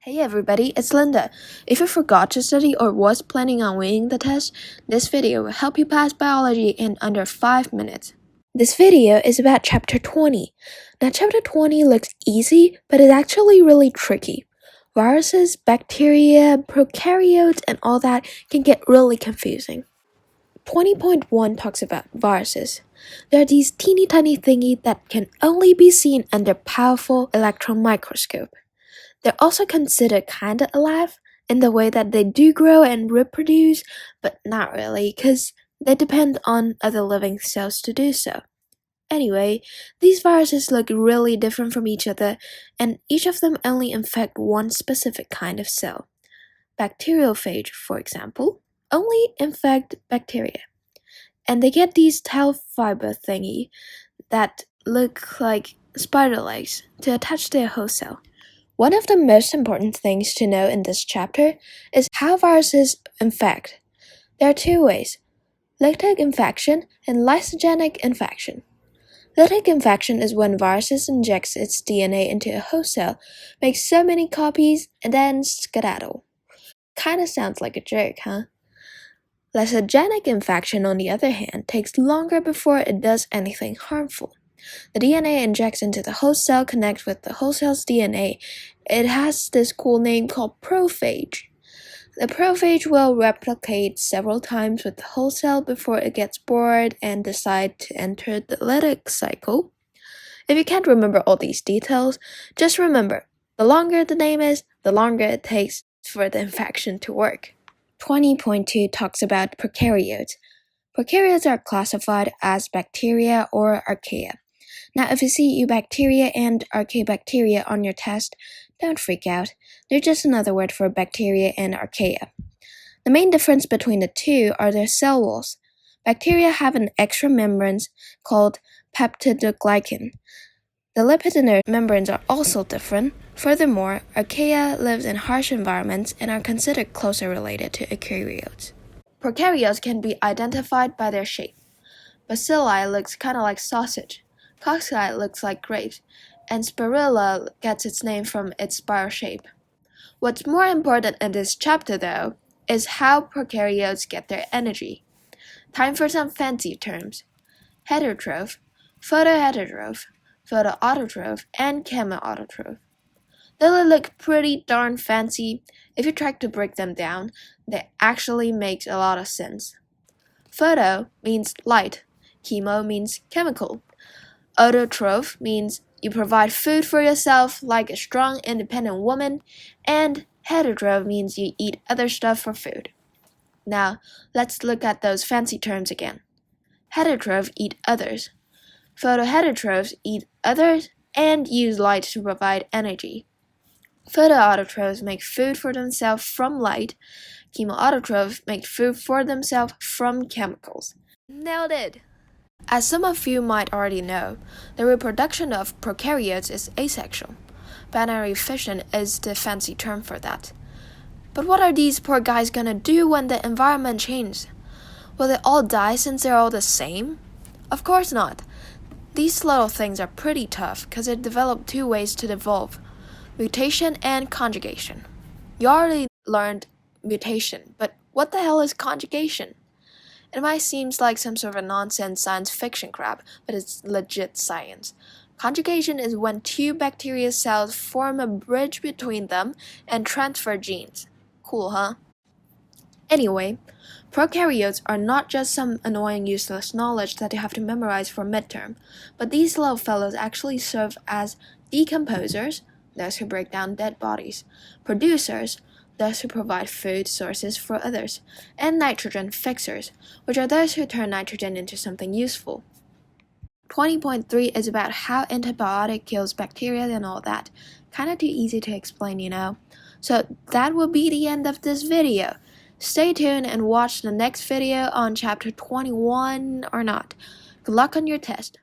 Hey everybody, it's Linda. If you forgot to study or was planning on winning the test, this video will help you pass biology in under 5 minutes. This video is about Chapter 20. Now Chapter 20 looks easy, but it's actually really tricky. Viruses, bacteria, prokaryotes, and all that can get really confusing. 20.1 talks about viruses. They are these teeny tiny thingy that can only be seen under powerful electron microscope. They're also considered kinda alive in the way that they do grow and reproduce, but not really, because they depend on other living cells to do so. Anyway, these viruses look really different from each other, and each of them only infect one specific kind of cell. Bacteriophage, for example, only infect bacteria. And they get these tail fiber thingy that look like spider legs to attach their host cell. One of the most important things to know in this chapter is how viruses infect. There are two ways: lytic infection and lysogenic infection. Lytic infection is when viruses injects its DNA into a host cell, makes so many copies, and then skedaddle. Kinda sounds like a joke, huh? Lysogenic infection, on the other hand, takes longer before it does anything harmful. The DNA injects into the host cell, connects with the host cell's DNA. It has this cool name called prophage. The prophage will replicate several times with the host cell before it gets bored and decides to enter the lytic cycle. If you can't remember all these details, just remember, the longer the name is, the longer it takes for the infection to work. 20.2 talks about prokaryotes. Prokaryotes are classified as bacteria or archaea. Now, if you see eubacteria and archaebacteria on your test, don't freak out. They're just another word for bacteria and archaea. The main difference between the two are their cell walls. Bacteria have an extra membrane called peptidoglycan. The lipid in their membranes are also different. Furthermore, archaea lives in harsh environments and are considered closer related to eukaryotes. Prokaryotes can be identified by their shape. Bacilli looks kinda like sausage. Cocci looks like grapes, and spirilla gets its name from its spiral shape. What's more important in this chapter, though, is how prokaryotes get their energy. Time for some fancy terms: heterotroph, photoheterotroph, photoautotroph, and chemoautotroph. Though they look pretty darn fancy, if you try to break them down, they actually make a lot of sense. Photo means light, chemo means chemical. Autotroph means you provide food for yourself like a strong, independent woman, and heterotroph means you eat other stuff for food. Now, let's look at those fancy terms again. Heterotroph eat others. Photoheterotrophs eat others and use light to provide energy. Photoautotrophs make food for themselves from light. Chemoautotrophs make food for themselves from chemicals. Nailed it! As some of you might already know, the reproduction of prokaryotes is asexual. Binary fission is the fancy term for that. But what are these poor guys gonna do when the environment changes? Will they all die since they're all the same? Of course not. These little things are pretty tough because they develop two ways to evolve: mutation and conjugation. You already learned mutation, but what the hell is conjugation? It might seem like some sort of nonsense science fiction crap, but it's legit science. Conjugation is when two bacteria cells form a bridge between them and transfer genes. Cool, huh? Anyway, prokaryotes are not just some annoying useless knowledge that you have to memorize for midterm, but these little fellows actually serve as decomposers, those who break down dead bodies, producers, those who provide food sources for others, and nitrogen fixers, which are those who turn nitrogen into something useful. 20.3 is about how antibiotic kills bacteria and all that. Kinda too easy to explain, you know? So that will be the end of this video. Stay tuned and watch the next video on chapter 21 or not. Good luck on your test.